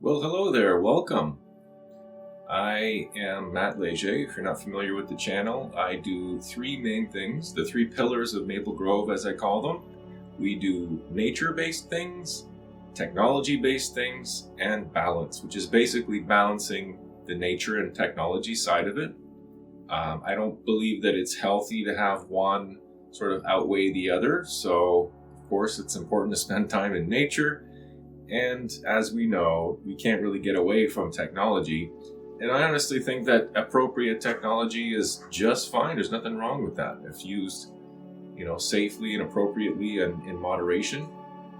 Well, hello there. Welcome. I am Matt Leger. If you're not familiar with the channel, I do three main things, the three pillars of Maple Grove, as I call them. We do nature-based things, technology-based things, and balance, which is basically balancing the nature and technology side of it. I don't believe that it's healthy to have one sort of outweigh the other. So, of course, it's important to spend time in nature. And as we know, we can't really get away from technology. And I honestly think that appropriate technology is just fine. There's nothing wrong with that. If used, safely and appropriately and in moderation,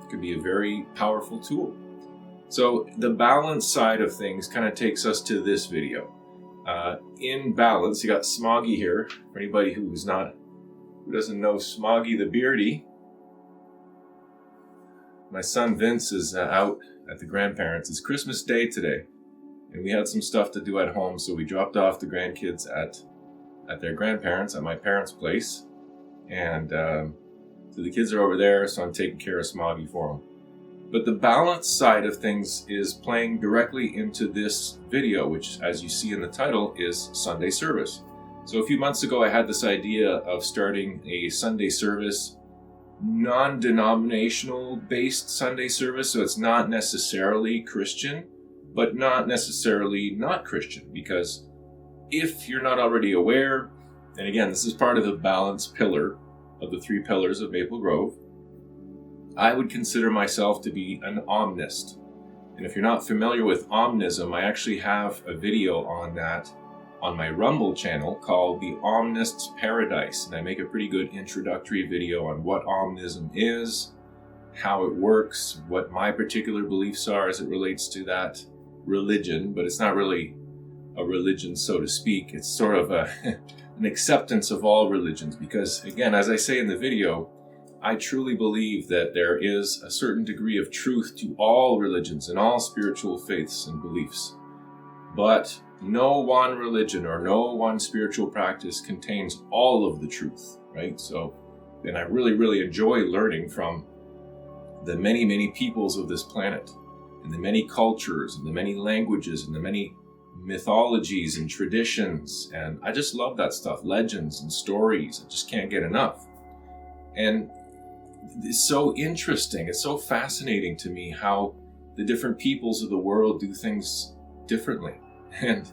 it could be a very powerful tool. So the balance side of things kind of takes us to this video. In balance, you got Smoggy here. For anybody who doesn't know Smoggy the Beardy, my son Vince is out at the grandparents'. It's Christmas Day today, and we had some stuff to do at home, so we dropped off the grandkids at their grandparents' at my parents' place, and so the kids are over there, so I'm taking care of Smoggy for them. But the balance side of things is playing directly into this video, which, as you see in the title, is Sunday Service. So a few months ago, I had this idea of starting a Sunday service, non-denominational based Sunday service. So it's not necessarily Christian, but not necessarily not Christian, because if you're not already aware, and again, this is part of the balance pillar of the three pillars of Maple Grove, I would consider myself to be an Omnist. And if you're not familiar with Omnism, I actually have a video on that on my Rumble channel called The Omnist's Paradise. And I make a pretty good introductory video on what Omnism is, how it works, what my particular beliefs are as it relates to that religion. But it's not really a religion, so to speak. It's sort of an acceptance of all religions. Because, again, as I say in the video, I truly believe that there is a certain degree of truth to all religions and all spiritual faiths and beliefs. But no one religion or no one spiritual practice contains all of the truth, right? So, and I really, really enjoy learning from the many, many peoples of this planet, and the many cultures, and the many languages, and the many mythologies and traditions. And I just love that stuff, legends and stories. I just can't get enough. And it's so interesting. It's so fascinating to me how the different peoples of the world do things differently. And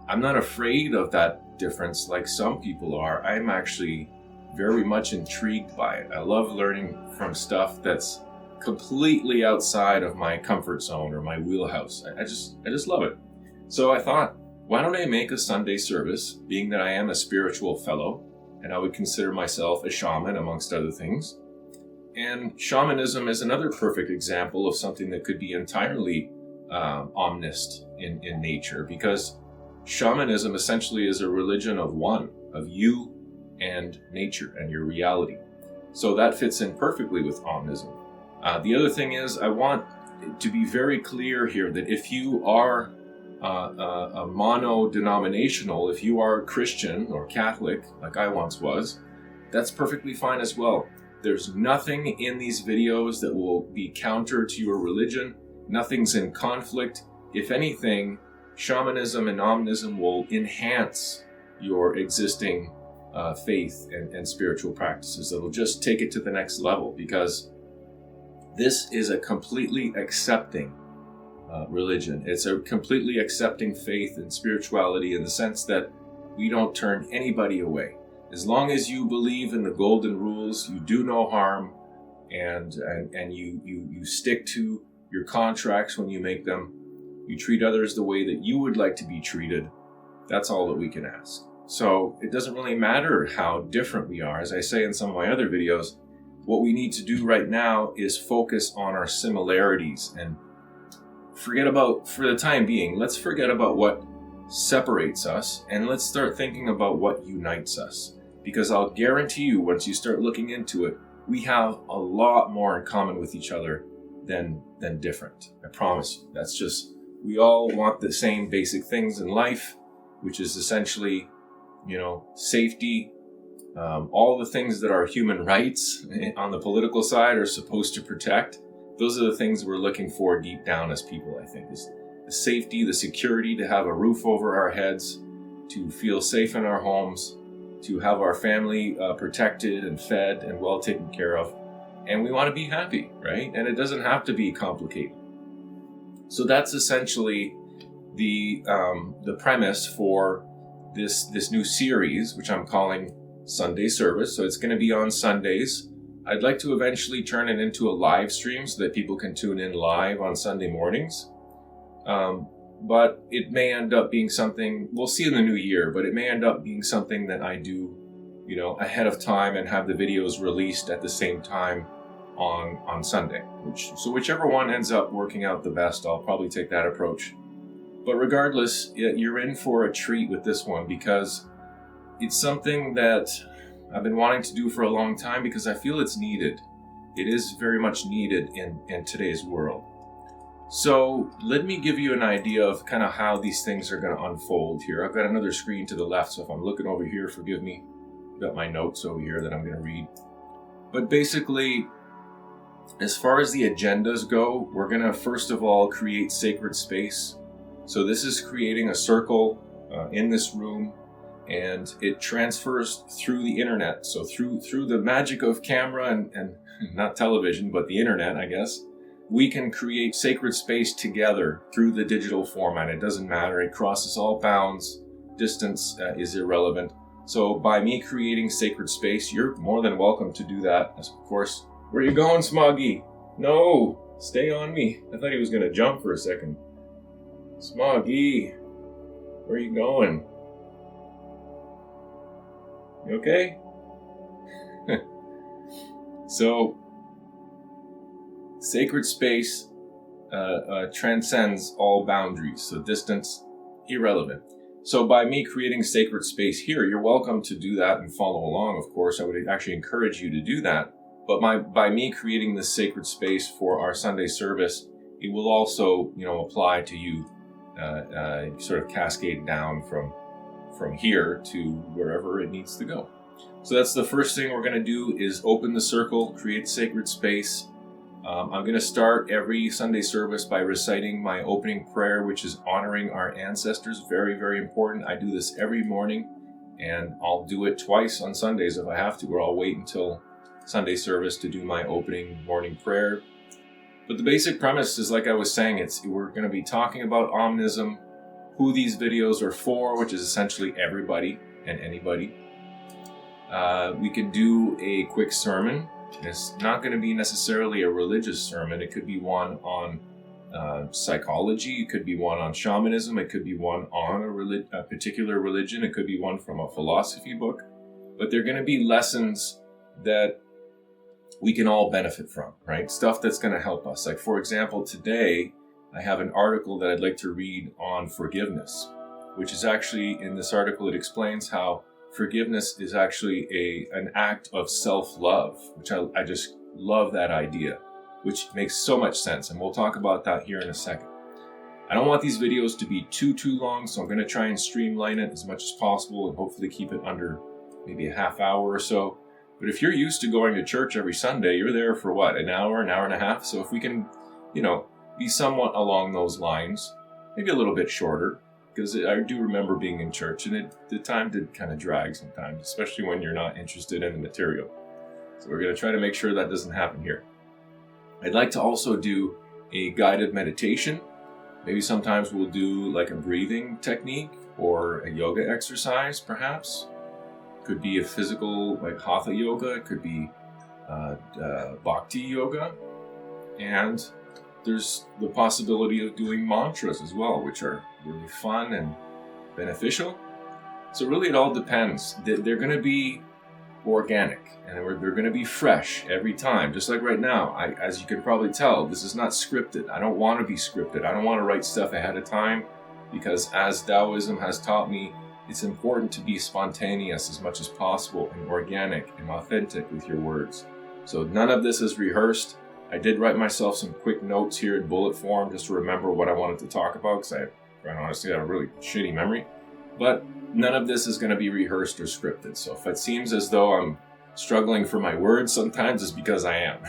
I'm not afraid of that difference like some people are. I'm actually very much intrigued by it. I love learning from stuff that's completely outside of my comfort zone or my wheelhouse. I just love it. So I thought, why don't I make a Sunday service, being that I am a spiritual fellow, and I would consider myself a shaman amongst other things. And shamanism is another perfect example of something that could be entirely omnist in nature, because shamanism essentially is a religion of one, of you and nature and your reality. So that fits in perfectly with Omnism. The other thing is, I want to be very clear here that if you are a mono-denominational, if you are Christian or Catholic, like I once was, that's perfectly fine as well. There's nothing in these videos that will be counter to your religion. Nothing's in conflict. If anything, shamanism and Omnism will enhance your existing faith and spiritual practices. It'll just take it to the next level, because this is a completely accepting religion. It's a completely accepting faith and spirituality in the sense that we don't turn anybody away. As long as you believe in the golden rules, you do no harm, and you stick to your contracts when you make them, you treat others the way that you would like to be treated, that's all that we can ask. So it doesn't really matter how different we are. As I say in some of my other videos, what we need to do right now is focus on our similarities and forget about, for the time being, let's forget about what separates us, and let's start thinking about what unites us. Because I'll guarantee you, once you start looking into it, we have a lot more in common with each other than different. I promise you. That's just, we all want the same basic things in life, which is essentially, safety, all the things that our human rights on the political side are supposed to protect. Those are the things we're looking for deep down as people, I think, is the safety, the security, to have a roof over our heads, to feel safe in our homes, to have our family protected and fed and well taken care of. And we want to be happy, right? And it doesn't have to be complicated. So that's essentially the premise for this new series, which I'm calling Sunday Service. So it's going to be on Sundays. I'd like to eventually turn it into a live stream so that people can tune in live on Sunday mornings. But it may end up being something, we'll see in the new year, but it may end up being something that I do, ahead of time and have the videos released at the same time on Sunday. So whichever one ends up working out the best, I'll probably take that approach. But regardless, you're in for a treat with this one, because it's something that I've been wanting to do for a long time, because I feel it's needed. It is very much needed in today's world. So let me give you an idea of kind of how these things are going to unfold here. I've got another screen to the left, so if I'm looking over here, forgive me. I've got my notes over here that I'm going to read. But basically, as far as the agendas go, we're going to first of all create sacred space. So this is creating a circle in this room, and it transfers through the internet. So through the magic of camera and not television, but the internet, I guess, we can create sacred space together through the digital format. It doesn't matter. It crosses all bounds. Distance is irrelevant. So by me creating sacred space, you're more than welcome to do that. Of course, where are you going, Smoggy? No, stay on me. I thought he was going to jump for a second. Smoggy, where are you going? You okay? So, sacred space transcends all boundaries, so distance, irrelevant. So by me creating sacred space here, you're welcome to do that and follow along, of course. I would actually encourage you to do that. But by me creating this sacred space for our Sunday service, it will also, apply to you, sort of cascade down from here to wherever it needs to go. So that's the first thing we're going to do, is open the circle, create sacred space. I'm going to start every Sunday service by reciting my opening prayer, which is honoring our ancestors. Very, very important. I do this every morning, and I'll do it twice on Sundays if I have to, or I'll wait until Sunday service to do my opening morning prayer. But the basic premise is, like I was saying, we're going to be talking about Omnism, who these videos are for, which is essentially everybody and anybody. We could do a quick sermon. It's not going to be necessarily a religious sermon. It could be one on psychology. It could be one on shamanism. It could be one on a particular religion. It could be one from a philosophy book. But they're going to be lessons that we can all benefit from, right? Stuff that's going to help us. Like, for example, today I have an article that I'd like to read on forgiveness, which is actually, in this article, it explains how forgiveness is actually an act of self-love, which I just love that idea, which makes so much sense. And we'll talk about that here in a second. I don't want these videos to be too long, so I'm going to try and streamline it as much as possible and hopefully keep it under maybe a half hour or so. But if you're used to going to church every Sunday, you're there for what, an hour and a half? So if we can, be somewhat along those lines, maybe a little bit shorter, because I do remember being in church, and the time did kind of drag sometimes, especially when you're not interested in the material. So we're going to try to make sure that doesn't happen here. I'd like to also do a guided meditation. Maybe sometimes we'll do like a breathing technique or a yoga exercise, perhaps. Could be a physical, like hatha yoga. It could be bhakti yoga. And there's the possibility of doing mantras as well, which are really fun and beneficial. So really it all depends. They're going to be organic, and they're going to be fresh every time. Just like right now, as you can probably tell, this is not scripted. I don't want to be scripted. I don't want to write stuff ahead of time, because as Taoism has taught me, it's important to be spontaneous as much as possible and organic and authentic with your words. So none of this is rehearsed. I did write myself some quick notes here in bullet form just to remember what I wanted to talk about, because I honestly have a really shitty memory. But none of this is going to be rehearsed or scripted. So if it seems as though I'm struggling for my words, sometimes it's because I am.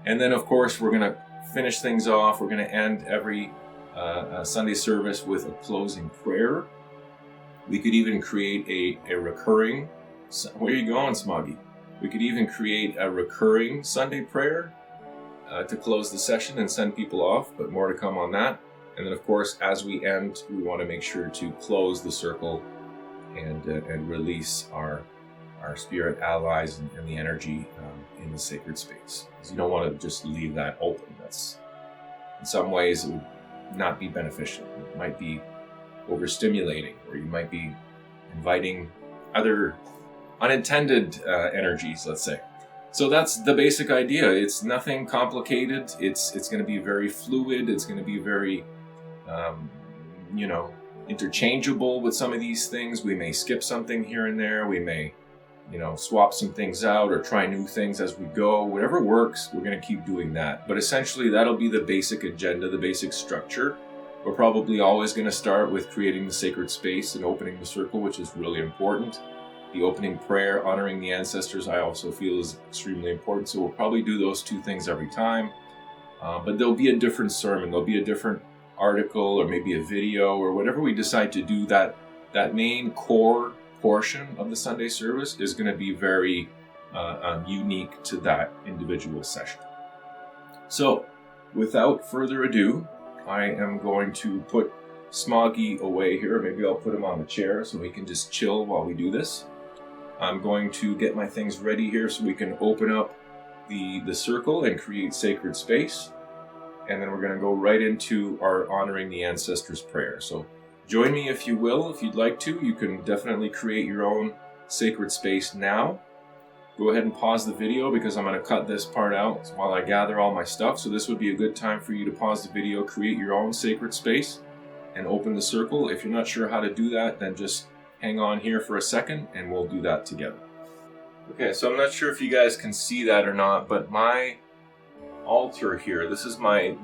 And then, of course, we're going to finish things off. We're going to end every a Sunday service with a closing prayer. We could even create a recurring, where are you going, Smoggy? We could even create a recurring Sunday prayer to close the session and send people off, but more to come on that. And then, of course, as we end, we want to make sure to close the circle and release our spirit allies and the energy in the sacred space. Because you don't want to just leave that open. That's, in some ways, it would not be beneficial. It might be overstimulating, or you might be inviting other unintended energies, let's say. So that's the basic idea. It's nothing complicated. It's going to be very fluid. It's going to be very, interchangeable with some of these things. We may skip something here and there. We may, swap some things out or try new things as we go. Whatever works, we're going to keep doing that. But essentially, that'll be the basic agenda, the basic structure. We're probably always going to start with creating the sacred space and opening the circle, which is really important. The opening prayer, honoring the ancestors, I also feel is extremely important. So we'll probably do those two things every time. But there'll be a different sermon. There'll be a different article or maybe a video or whatever we decide to do. That main core portion of the Sunday service is going to be very unique to that individual session. So without further ado, I am going to put Smoggy away here. Maybe I'll put him on the chair so he can just chill while we do this. I'm going to get my things ready here so we can open up the circle and create sacred space. And then we're going to go right into our honoring the ancestors prayer. So join me if you will. If you'd like to, you can definitely create your own sacred space now. Go ahead and pause the video because I'm going to cut this part out while I gather all my stuff. So this would be a good time for you to pause the video, create your own sacred space, and open the circle. If you're not sure how to do that, then just hang on here for a second and we'll do that together. Okay, so I'm not sure if you guys can see that or not, but my altar here, this is my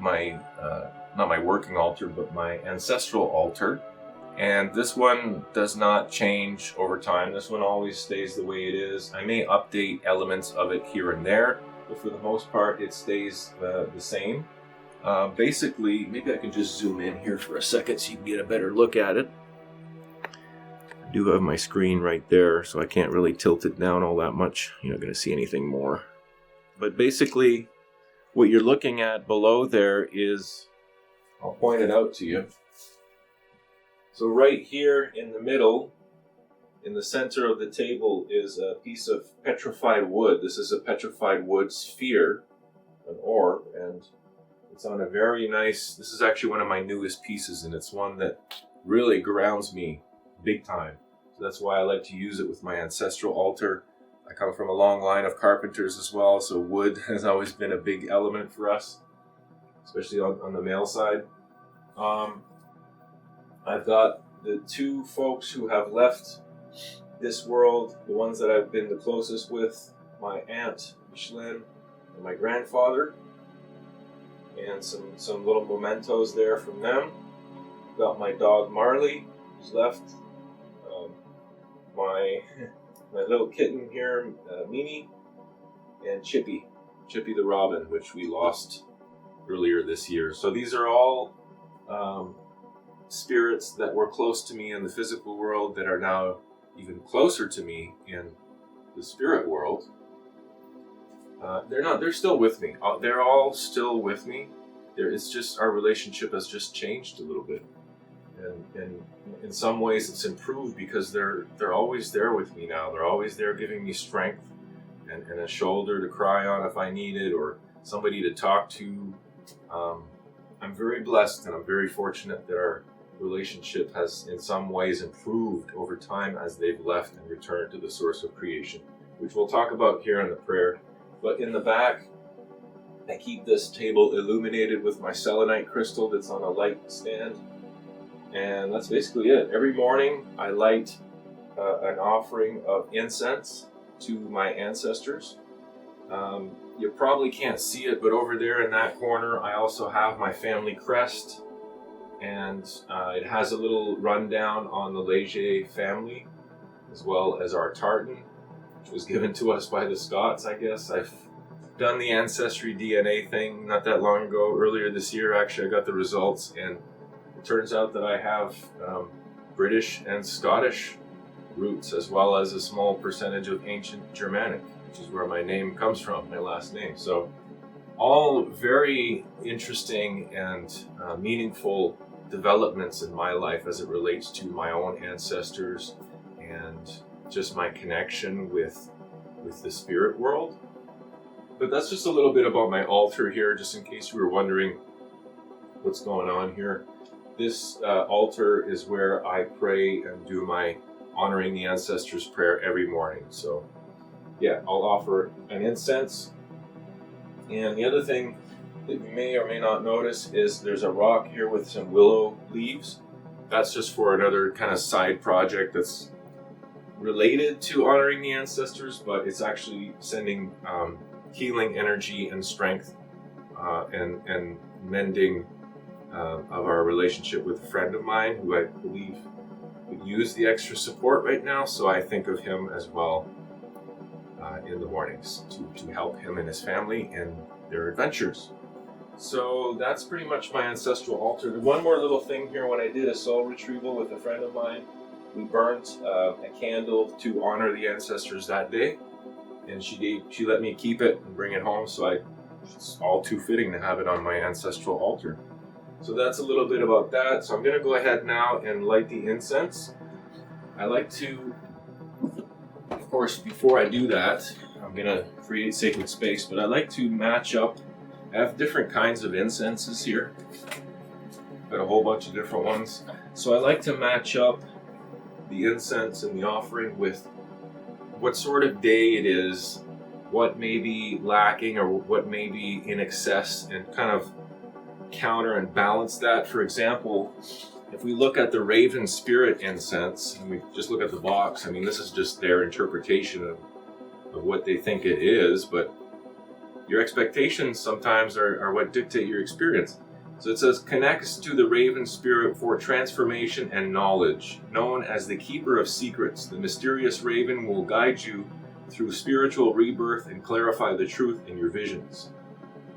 not my working altar, but my ancestral altar. And this one does not change over time. This one always stays the way it is. I may update elements of it here and there, but for the most part, it stays the same. Basically, maybe I can just zoom in here for a second so you can get a better look at it. I do have my screen right there, so I can't really tilt it down all that much. You're not going to see anything more. But basically, what you're looking at below there is, I'll point it out to you. So right here in the middle, in the center of the table, is a piece of petrified wood. This is a petrified wood sphere, an orb, and it's on a very nice, this is actually one of my newest pieces, and it's one that really grounds me big time. So that's why I like to use it with my ancestral altar. I come from a long line of carpenters as well, so wood has always been a big element for us, especially on the male side. I've got the two folks who have left this world, the ones that I've been the closest with, my aunt, Michelin, and my grandfather, and some little mementos there from them. I've got my dog Marley, who's left, my little kitten here, Mimi, and Chippy the robin, which we lost earlier this year. So these are all spirits that were close to me in the physical world that are now even closer to me in the spirit world. They're still with me. They're all still with me. It's just our relationship has just changed a little bit. And in some ways it's improved because they're always there with me now. They're always there giving me strength and a shoulder to cry on if I need it, or somebody to talk to. I'm very blessed and I'm very fortunate that our relationship has in some ways improved over time as they've left and returned to the source of creation, which we'll talk about here in the prayer. But in the back, I keep this table illuminated with my selenite crystal that's on a light stand. And that's basically it. Every morning I light an offering of incense to my ancestors. You probably can't see it, but over there in that corner I also have my family crest, and it has a little rundown on the Leger family as well as our tartan, which was given to us by the Scots, I guess. I've done the ancestry DNA thing not that long ago, earlier this year actually. I got the results, and turns out that I have British and Scottish roots, as well as a small percentage of ancient Germanic, which is where my name comes from, my last name. So all very interesting and meaningful developments in my life as it relates to my own ancestors and just my connection with the spirit world. But that's just a little bit about my altar here, just in case you were wondering what's going on here. This altar is where I pray and do my honoring the ancestors prayer every morning. So yeah, I'll offer an incense. And the other thing that you may or may not notice is there's a rock here with some willow leaves. That's just for another kind of side project that's related to honoring the ancestors, but it's actually sending healing energy and strength and mending of our relationship with a friend of mine who I believe would use the extra support right now. So I think of him as well in the mornings to help him and his family in their adventures. So that's pretty much my ancestral altar. One more little thing here: when I did a soul retrieval with a friend of mine, we burnt a candle to honor the ancestors that day, and she let me keep it and bring it home. So it's all too fitting to have it on my ancestral altar. So that's a little bit about that. So I'm going to go ahead now and light the incense. I like to, of course, before I do that, I'm going to create sacred space, but I like to match up. I have different kinds of incenses here. Got a whole bunch of different ones. So I like to match up the incense and the offering with what sort of day it is, what may be lacking or what may be in excess, and kind of counter and balance that. For example, if we look at the Raven Spirit incense and we just look at the box, I mean, this is just their interpretation of what they think it is, but your expectations sometimes are what dictate your experience. So it says, connects to the Raven Spirit for transformation and knowledge. Known as the Keeper of Secrets, the mysterious Raven will guide you through spiritual rebirth and clarify the truth in your visions.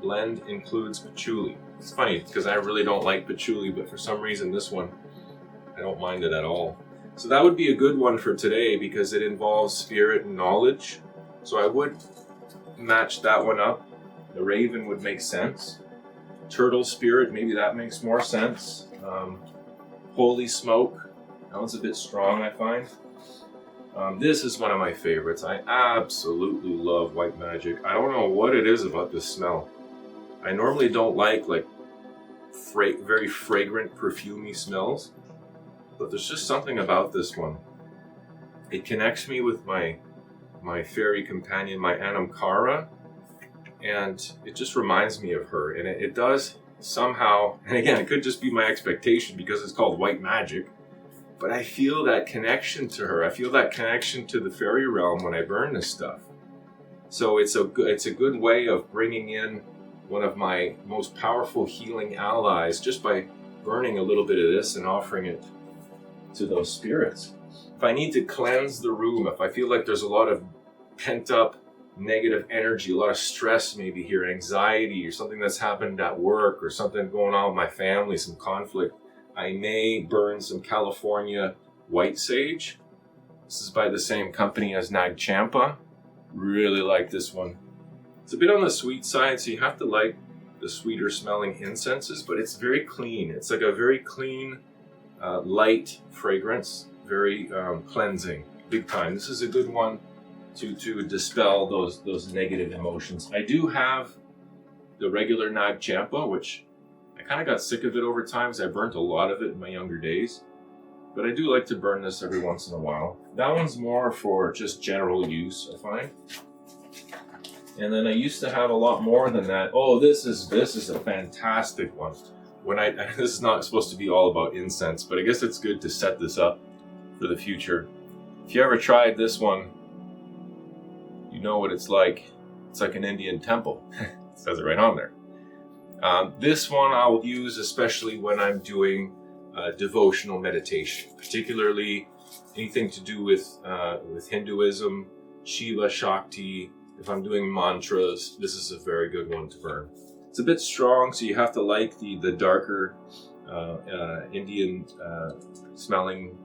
Blend includes patchouli. It's funny because I really don't like patchouli, but for some reason this one, I don't mind it at all. So that would be a good one for today because it involves spirit and knowledge. So I would match that one up. The Raven would make sense. Turtle Spirit, maybe that makes more sense. Holy Smoke, that one's a bit strong, I find. This is one of my favorites. I absolutely love white magic. I don't know what it is about this smell. I normally don't like very fragrant, perfumey smells, but there's just something about this one. It connects me with my fairy companion, my Anamkara, and it just reminds me of her. And it does somehow, and again, it could just be my expectation because it's called white magic, but I feel that connection to her. I feel that connection to the fairy realm when I burn this stuff. So it's a good way of bringing in one of my most powerful healing allies just by burning a little bit of this and offering it to those spirits. If I need to cleanse the room, if I feel like there's a lot of pent up negative energy, a lot of stress maybe here, anxiety, or something that's happened at work, or something going on with my family, some conflict, I may burn some California white sage. This is by the same company as Nagchampa. Really like this one. It's a bit on the sweet side, so you have to like the sweeter smelling incenses, but it's very clean. It's like a very clean, light fragrance, very cleansing, big time. This is a good one to dispel those negative emotions. I do have the regular Nagchampa, which I kind of got sick of it over time because I burnt a lot of it in my younger days. But I do like to burn this every once in a while. That one's more for just general use, I find. And then I used to have a lot more than that. Oh, this is a fantastic one. This is not supposed to be all about incense, but I guess it's good to set this up for the future. If you ever tried this one, you know what it's like. It's like an Indian temple. It says it right on there. This one I'll use especially when I'm doing devotional meditation, particularly anything to do with Hinduism, Shiva, Shakti. If I'm doing mantras, this is a very good one to burn. It's a bit strong, so you have to like the darker Indian smelling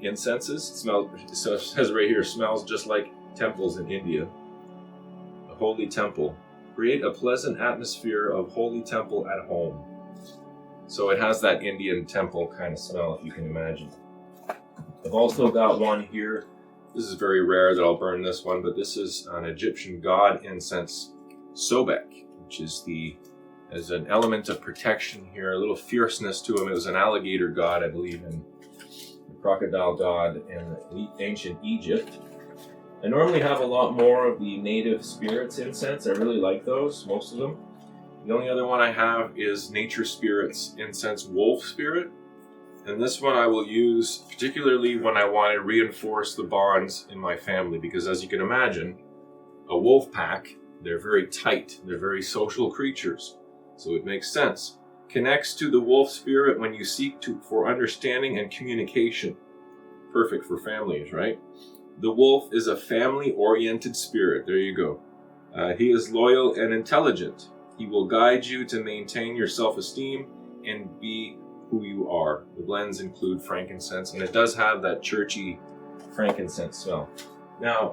incenses. So it says right here, smells just like temples in India. A holy temple. Create a pleasant atmosphere of holy temple at home. So it has that Indian temple kind of smell, if you can imagine. I've also got one here. This is very rare that I'll burn this one, but this is an Egyptian god incense, sobek, which is as an element of protection here, a little fierceness to him. It was an alligator god, I believe, and the crocodile god in ancient Egypt. I normally have a lot more of the native spirits incense. I really like those, most of them. The only other one I have is nature spirits incense, wolf spirit. And this one I will use particularly when I want to reinforce the bonds in my family, because as you can imagine, a wolf pack, they're very tight, they're very social creatures. So it makes sense. Connects to the wolf spirit when you seek for understanding and communication. Perfect for families, right? The wolf is a family-oriented spirit. There you go. He is loyal and intelligent. He will guide you to maintain your self-esteem and be who you are. The blends include frankincense, and it does have that churchy frankincense smell. Now,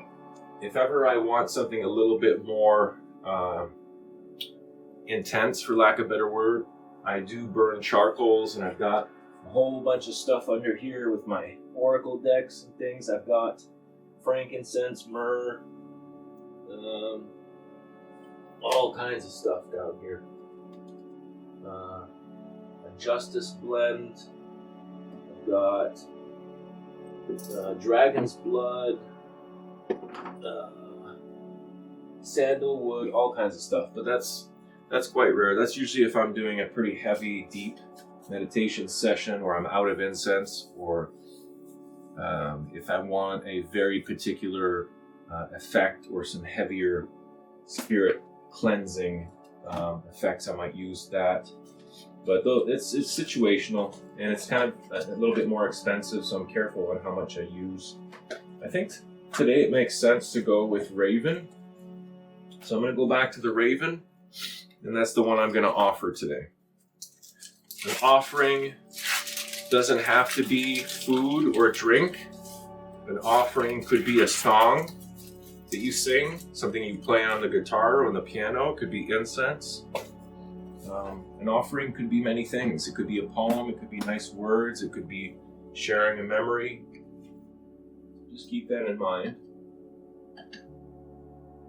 if ever I want something a little bit more intense, for lack of a better word, I do burn charcoals, and I've got a whole bunch of stuff under here with my oracle decks and things. I've got frankincense, myrrh, all kinds of stuff down here. A justice blend. I've got dragon's blood, sandalwood, all kinds of stuff. But that's quite rare. That's usually if I'm doing a pretty heavy, deep meditation session, or I'm out of incense, or if I want a very particular effect or some heavier spirit cleansing effects, I might use that. But though it's situational, and it's kind of a little bit more expensive, so I'm careful on how much I use. I think today it makes sense to go with Raven. So I'm going to go back to the Raven, and that's the one I'm going to offer today. An offering doesn't have to be food or drink. An offering could be a song that you sing, something you play on the guitar or on the piano. It could be incense. An offering could be many things. It could be a poem, it could be nice words, it could be sharing a memory. Just keep that in mind.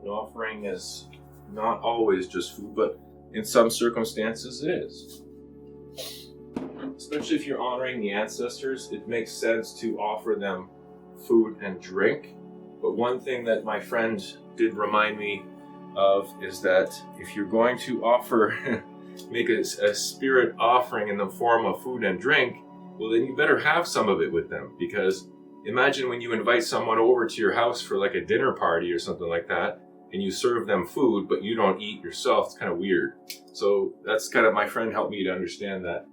An offering is not always just food, but in some circumstances it is. Especially if you're honoring the ancestors, it makes sense to offer them food and drink. But one thing that my friend did remind me of is that if you're going to offer make a spirit offering in the form of food and drink, well, then you better have some of it with them. Because imagine when you invite someone over to your house for like a dinner party or something like that, and you serve them food, but you don't eat yourself. It's kind of weird. So that's kind of, my friend helped me to understand that.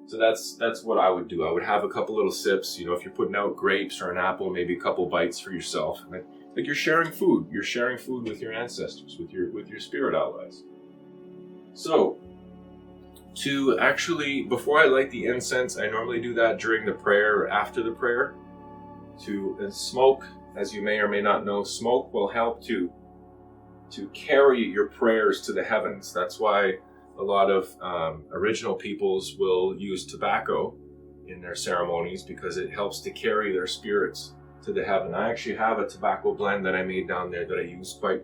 So that's what I would do. I would have a couple little sips. You know, if you're putting out grapes or an apple, maybe a couple bites for yourself. Like you're sharing food. You're sharing food with your ancestors, with your spirit allies. So, to actually, before I light the incense, I normally do that during the prayer or after the prayer. Smoke, as you may or may not know, smoke will help to carry your prayers to the heavens. That's why a lot of original peoples will use tobacco in their ceremonies, because it helps to carry their spirits to the heaven. I actually have a tobacco blend that I made down there that I use quite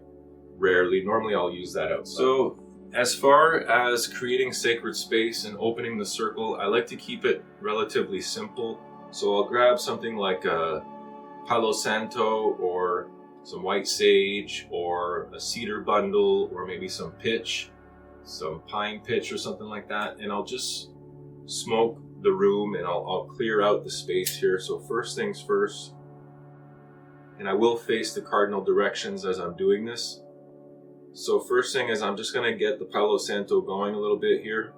rarely. Normally I'll use that outside. So as far as creating sacred space and opening the circle, I like to keep it relatively simple. So I'll grab something like a Palo Santo or some white sage or a cedar bundle or maybe some pitch, some pine pitch or something like that, and I'll just smoke the room and I'll clear out the space here. So first things first, and I will face the cardinal directions as I'm doing this. So first thing is I'm just going to get the Palo Santo going a little bit here.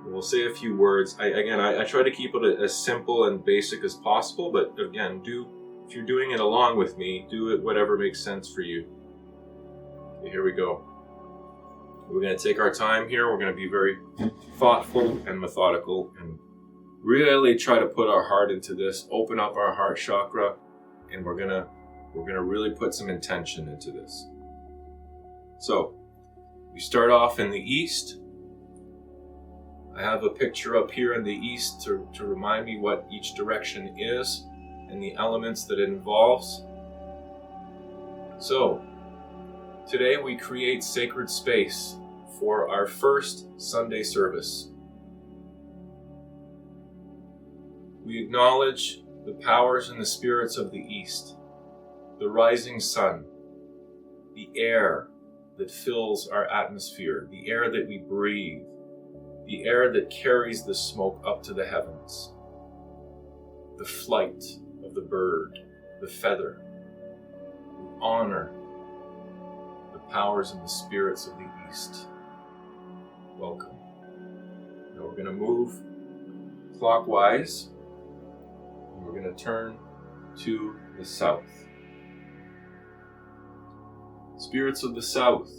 And we'll say a few words. I try to keep it as simple and basic as possible, but again, if you're doing it along with me, do it whatever makes sense for you. Okay, here we go. We're going to take our time here. We're going to be very thoughtful and methodical and really try to put our heart into this, open up our heart chakra, and we're going to really put some intention into this. So, we start off in the east. I have a picture up here in the east to remind me what each direction is and the elements that it involves. So, today we create sacred space for our first Sunday service. We acknowledge the powers and the spirits of the east, the rising sun, the air that fills our atmosphere, the air that we breathe, the air that carries the smoke up to the heavens, the flight of the bird, the feather. We honor the powers and the spirits of the east. Welcome. Now we're going to move clockwise, and we're going to turn to the south. Spirits of the south,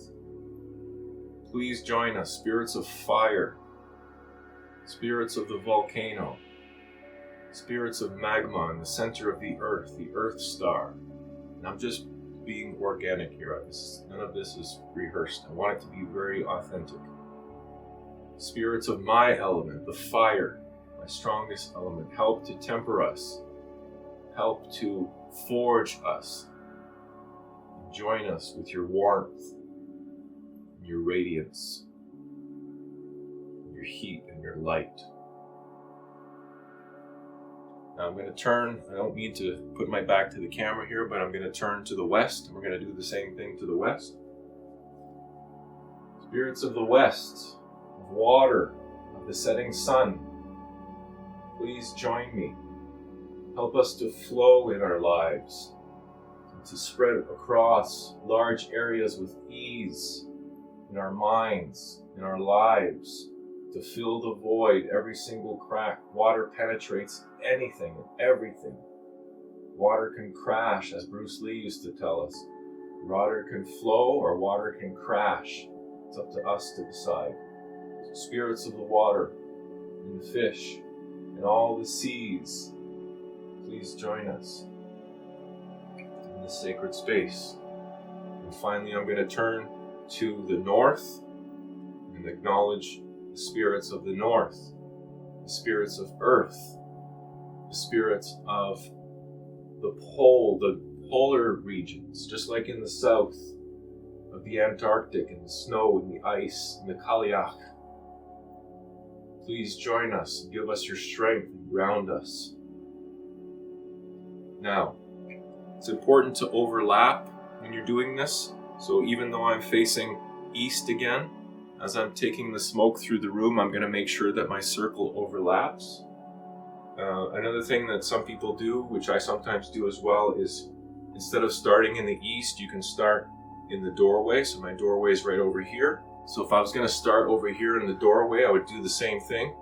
please join us. Spirits of fire, spirits of the volcano, spirits of magma in the center of the earth star. And I'm just being organic here. None of this is rehearsed. I want it to be very authentic. Spirits of my element, the fire, my strongest element, help to temper us, help to forge us. Join us with your warmth, your radiance, your heat, and your light. Now I'm going to turn. I don't need to put my back to the camera here, but I'm going to turn to the west, and we're going to do the same thing to the west. Spirits of the west, of water, of the setting sun, please join me. Help us to flow in our lives, to spread across large areas with ease in our minds, in our lives, to fill the void, every single crack. Water penetrates anything and everything. Water can crash, as Bruce Lee used to tell us. Water can flow or water can crash. It's up to us to decide. So spirits of the water and the fish and all the seas, please join us in this sacred space. And finally, I'm going to turn to the north and acknowledge the spirits of the north, the spirits of earth, the spirits of the polar regions, just like in the south, of the Antarctic and the snow and the ice and the Kaliach. Please join us, give us your strength and ground us. Now, it's important to overlap when you're doing this. So even though I'm facing east again, as I'm taking the smoke through the room, I'm going to make sure that my circle overlaps. Another thing that some people do, which I sometimes do as well, is instead of starting in the east, you can start in the doorway. So my doorway is right over here. So if I was going to start over here in the doorway, I would do the same thing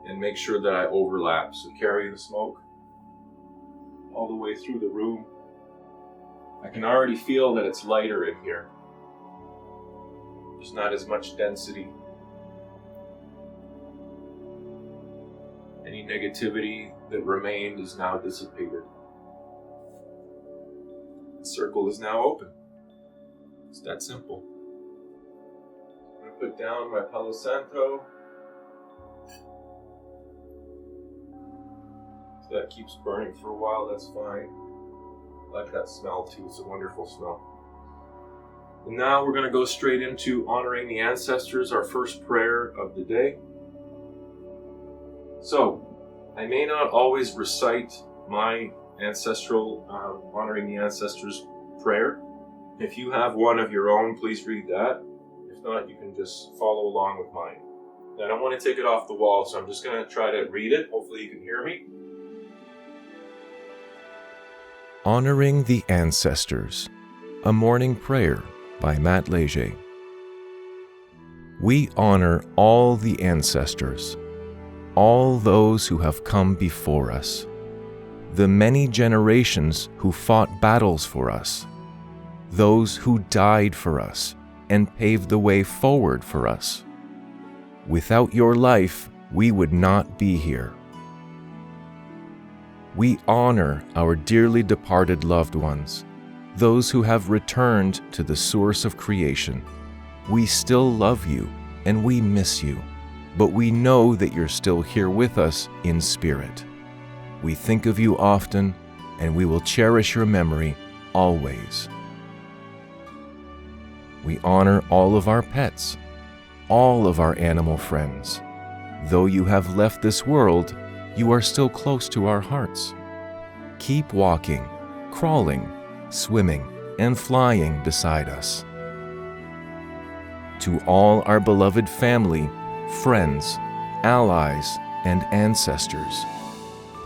and make sure that I overlap. So carry the smoke all the way through the room. I can already feel that it's lighter in here. There's not as much density. Any negativity that remained is now dissipated. The circle is now open. It's that simple. I'm going to put down my Palo Santo. If that keeps burning for a while, that's fine. I like that smell too. It's a wonderful smell. And now we're going to go straight into honoring the ancestors, our first prayer of the day. So, I may not always recite my ancestral honoring the ancestors prayer. If you have one of your own, please read that. If not, you can just follow along with mine. Now, I don't want to take it off the wall, so I'm just going to try to read it. Hopefully you can hear me. Honoring the Ancestors, a Morning Prayer by Matt Leger. We honor all the ancestors, all those who have come before us, the many generations who fought battles for us, those who died for us, and paved the way forward for us. Without your life, we would not be here. We honor our dearly departed loved ones, those who have returned to the source of creation. We still love you and we miss you, but we know that you're still here with us in spirit. We think of you often, and we will cherish your memory always. We honor all of our pets, all of our animal friends. Though you have left this world, you are still close to our hearts. Keep walking, crawling, swimming, and flying beside us. To all our beloved family, friends, allies, and ancestors,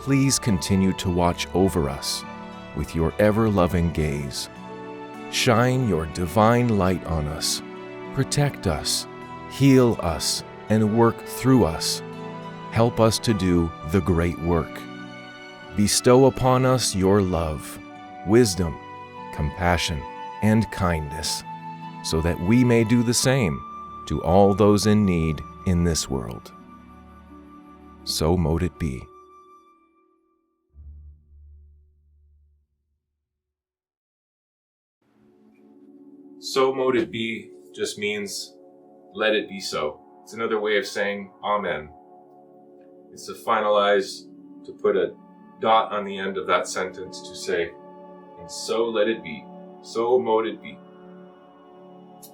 please continue to watch over us with your ever-loving gaze. Shine your divine light on us, protect us, heal us, and work through us. Help us to do the great work. Bestow upon us your love, wisdom, compassion, and kindness, so that we may do the same to all those in need in this world. So mote it be. So mote it be just means let it be so. It's another way of saying Amen. It's to finalize, to put a dot on the end of that sentence to say, and so let it be. So mote it be.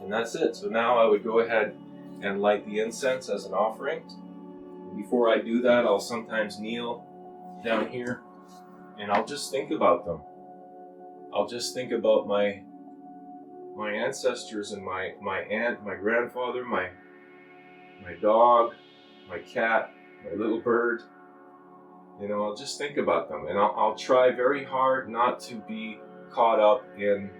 And that's it. So now I would go ahead and light the incense as an offering. Before I do that, I'll sometimes kneel down here and I'll just think about them. I'll just think about my ancestors and my aunt, my grandfather, my dog, my cat, my little bird. I'll just think about them, and I'll try very hard not to be caught up in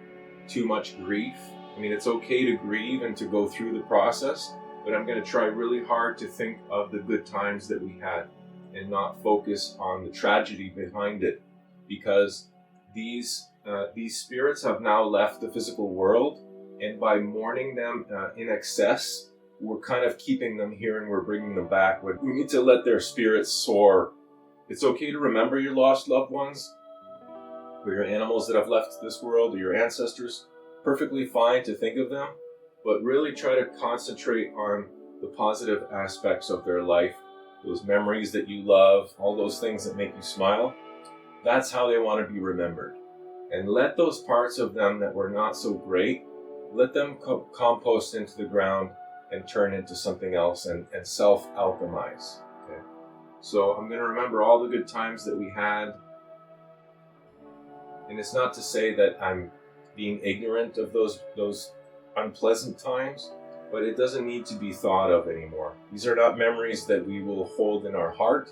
too much grief. I mean, it's okay to grieve and to go through the process, but I'm going to try really hard to think of the good times that we had and not focus on the tragedy behind it, because these spirits have now left the physical world, and by mourning them in excess, we're kind of keeping them here and we're bringing them back. But we need to let their spirits soar. It's okay to remember your lost loved ones, or your animals that have left this world, or your ancestors. Perfectly fine to think of them, but really try to concentrate on the positive aspects of their life, those memories that you love, all those things that make you smile. That's how they want to be remembered. And let those parts of them that were not so great, let them compost into the ground and turn into something else and self-alchemize. Okay? So I'm going to remember all the good times that we had. And it's not to say that I'm being ignorant of those unpleasant times, but it doesn't need to be thought of anymore. These are not memories that we will hold in our heart.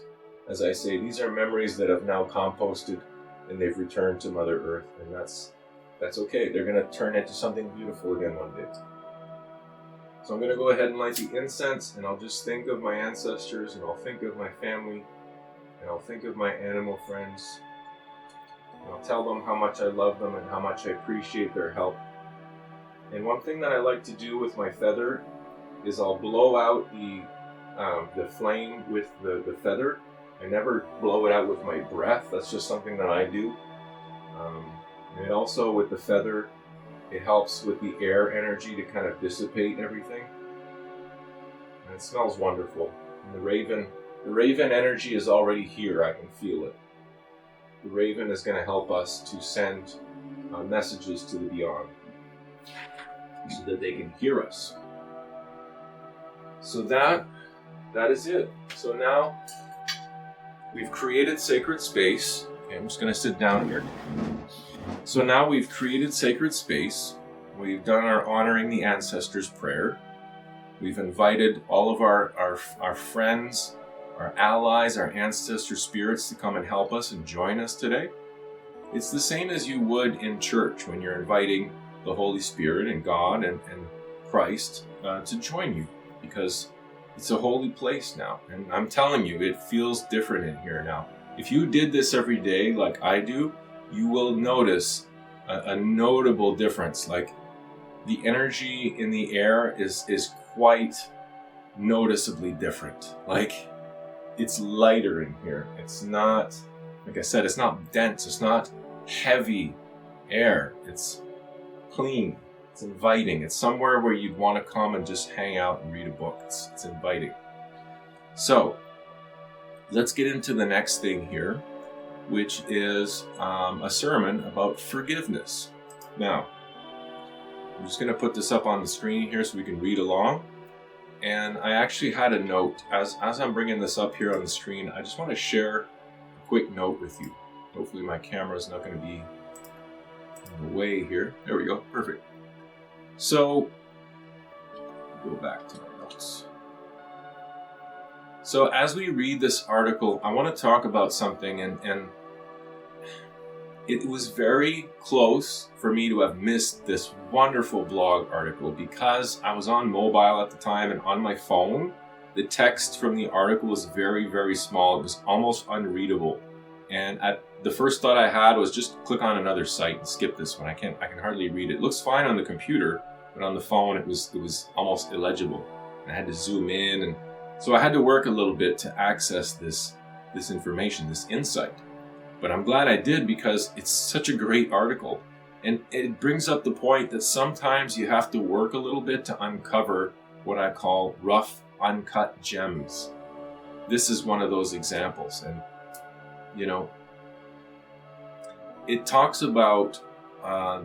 As I say, these are memories that have now composted and they've returned to Mother Earth, and that's okay. They're going to turn into something beautiful again one day. So I'm going to go ahead and light the incense, and I'll just think of my ancestors, and I'll think of my family, and I'll think of my animal friends, and I'll tell them how much I love them and how much I appreciate their help. And one thing that I like to do with my feather is I'll blow out the flame with the feather. I never blow it out with my breath. That's just something that I do. And also with the feather, it helps with the air energy to kind of dissipate everything. And it smells wonderful. And the raven energy is already here. I can feel it. The raven is going to help us to send messages to the beyond so that they can hear us. So that is it. So now we've created sacred space. Okay, I'm just going to sit down here. So now we've created sacred space. We've done our honoring the ancestors prayer. We've invited all of our friends, our allies, our ancestor spirits to come and help us and join us today. It's the same as you would in church when you're inviting the Holy Spirit and God and Christ to join you, because it's a holy place now. And I'm telling you, it feels different in here now. If you did this every day like I do, you will notice a notable difference. Like the energy in the air is quite noticeably different. Like, it's lighter in here. It's not, like I said, it's not dense. It's not heavy air. It's clean. It's inviting. It's somewhere where you'd want to come and just hang out and read a book. It's inviting. So let's get into the next thing here, which is a sermon about forgiveness. Now, I'm just going to put this up on the screen here so we can read along. And I actually had a note. As I'm bringing this up here on the screen, I just want to share a quick note with you. Hopefully my camera is not going to be in the way here. There we go. Perfect. So, go back to my notes. So as we read this article, I want to talk about something, and it was very close for me to have missed this wonderful blog article because I was on mobile at the time, and on my phone, the text from the article was very, very small. It was almost unreadable. And the first thought I had was just click on another site and skip this one. I can hardly read it. It looks fine on the computer, but on the phone it was almost illegible. And I had to zoom in, and so I had to work a little bit to access this information, this insight. But I'm glad I did because it's such a great article. And it brings up the point that sometimes you have to work a little bit to uncover what I call rough, uncut gems. This is one of those examples. And, you know, it talks about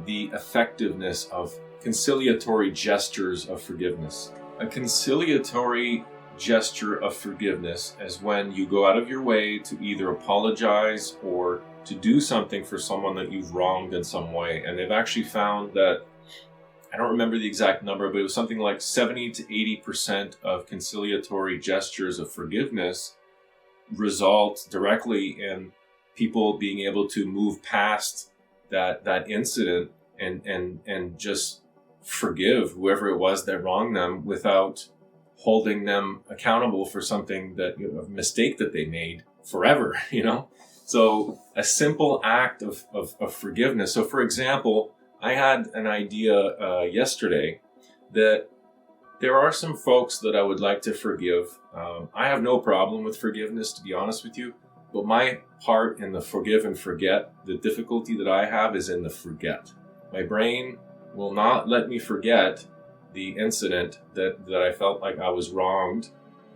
the effectiveness of conciliatory gestures of forgiveness. A conciliatory gesture of forgiveness is when you go out of your way to either apologize or to do something for someone that you've wronged in some way. And they've actually found that, I don't remember the exact number, but it was something like 70 to 80% of conciliatory gestures of forgiveness result directly in people being able to move past that incident and just forgive whoever it was that wronged them without holding them accountable for something that, you know, a mistake that they made forever, you know? So a simple act of forgiveness. So for example, I had an idea yesterday that there are some folks that I would like to forgive. I have no problem with forgiveness, to be honest with you, but my part in the forgive and forget, the difficulty that I have is in the forget. My brain will not let me forget the incident that I felt like I was wronged.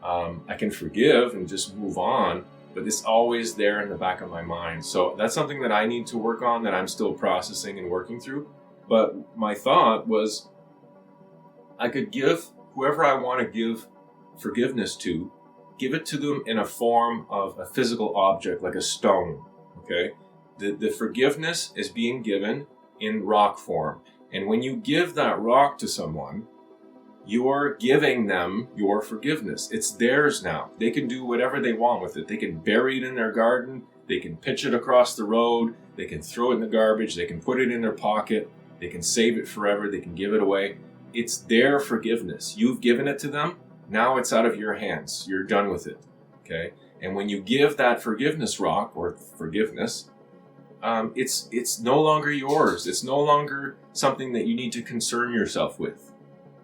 I can forgive and just move on, but it's always there in the back of my mind. So that's something that I need to work on, that I'm still processing and working through. But my thought was I could give whoever I want to give forgiveness to, give it to them in a form of a physical object, like a stone, okay? The forgiveness is being given in rock form. And when you give that rock to someone, you're giving them your forgiveness. It's theirs now. They can do whatever they want with it. They can bury it in their garden. They can pitch it across the road. They can throw it in the garbage. They can put it in their pocket. They can save it forever. They can give it away. It's their forgiveness. You've given it to them. Now it's out of your hands. You're done with it. Okay? And when you give that forgiveness rock or forgiveness, it's no longer yours. It's no longer something that you need to concern yourself with.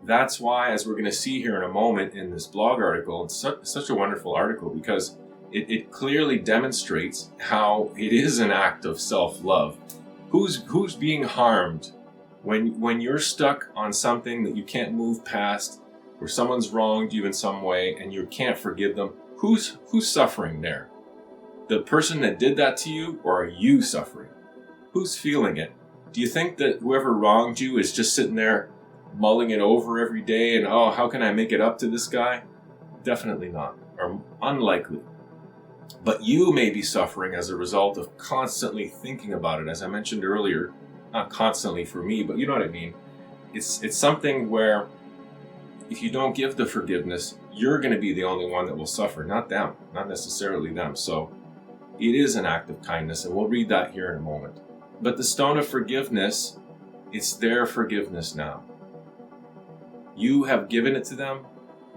That's why, as we're going to see here in a moment in this blog article, it's such a wonderful article because it clearly demonstrates how it is an act of self-love. Who's being harmed when you're stuck on something that you can't move past, or someone's wronged you in some way and you can't forgive them? Who's suffering there? The person that did that to you, or are you suffering? Who's feeling it? Do you think that whoever wronged you is just sitting there mulling it over every day and, oh, how can I make it up to this guy? Definitely not, or unlikely. But you may be suffering as a result of constantly thinking about it. As I mentioned earlier, not constantly for me, but you know what I mean. It's something where if you don't give the forgiveness, you're going to be the only one that will suffer, not them, not necessarily them. So it is an act of kindness, and we'll read that here in a moment. But the stone of forgiveness, it's their forgiveness now. You have given it to them.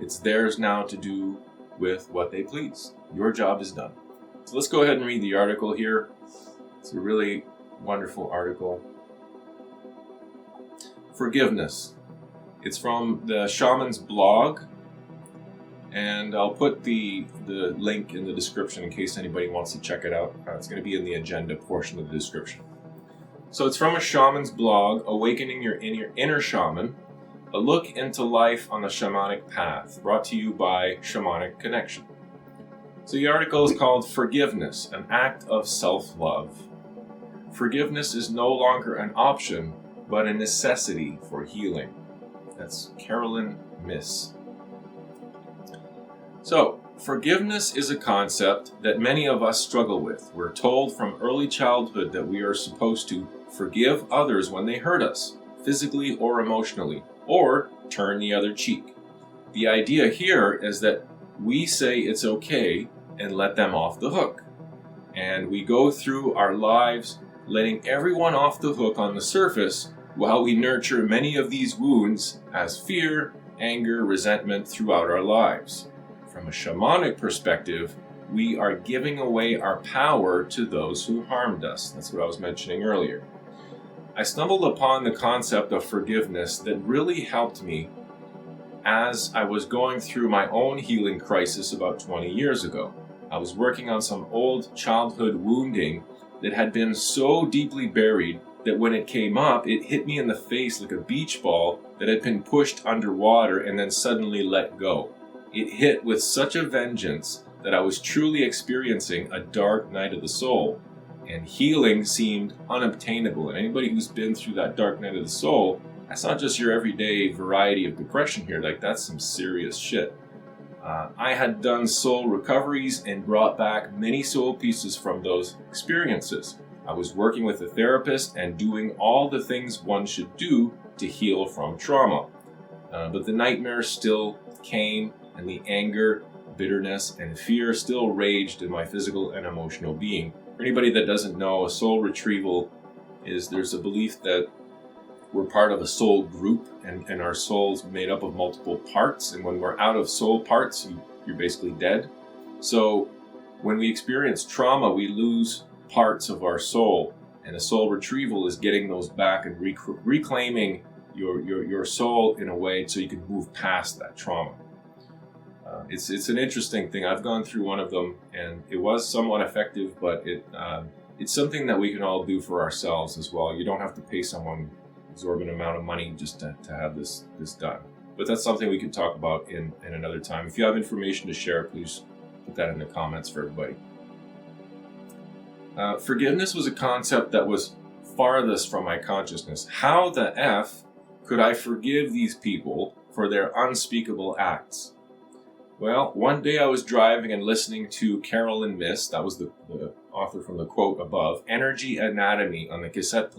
It's theirs now to do with what they please. Your job is done. So let's go ahead and read the article here. It's a really wonderful article. forgiveness. It's from the shaman's blog, and I'll put the link in the description in case anybody wants to check it out. It's going to be in the agenda portion of the description. So it's from a shaman's blog, Awakening Your Inner Shaman, a look into life on the shamanic path, brought to you by Shamanic Connection. So the article is called Forgiveness, an Act of Self-Love. Forgiveness is no longer an option, but a necessity for healing. That's Carolyn Miss. So, forgiveness is a concept that many of us struggle with. We're told from early childhood that we are supposed to forgive others when they hurt us, physically or emotionally, or turn the other cheek. The idea here is that we say it's okay and let them off the hook. And we go through our lives letting everyone off the hook on the surface while we nurture many of these wounds as fear, anger, resentment throughout our lives. From a shamanic perspective, we are giving away our power to those who harmed us. That's what I was mentioning earlier. I stumbled upon the concept of forgiveness that really helped me as I was going through my own healing crisis about 20 years ago. I was working on some old childhood wounding that had been so deeply buried that when it came up, it hit me in the face like a beach ball that had been pushed underwater and then suddenly let go. It hit with such a vengeance that I was truly experiencing a dark night of the soul, and healing seemed unobtainable. And anybody who's been through that dark night of the soul, that's not just your everyday variety of depression here, like that's some serious shit. I had done soul recoveries and brought back many soul pieces from those experiences. I was working with a therapist and doing all the things one should do to heal from trauma. But the nightmares still came, and the anger, bitterness, and fear still raged in my physical and emotional being. For anybody that doesn't know, a soul retrieval there's a belief that we're part of a soul group, and our soul's made up of multiple parts, and when we're out of soul parts, you're basically dead. So when we experience trauma, we lose parts of our soul, and a soul retrieval is getting those back and reclaiming your soul in a way so you can move past that trauma. It's an interesting thing. I've gone through one of them, and it was somewhat effective, but it's something that we can all do for ourselves as well. You don't have to pay someone an exorbitant amount of money just to have this done. But that's something we could talk about in another time. If you have information to share, please put that in the comments for everybody. Forgiveness was a concept that was farthest from my consciousness. How the F could I forgive these people for their unspeakable acts? Well, one day I was driving and listening to Carolyn Miss, that was the author from the quote above, Energy Anatomy on the cassette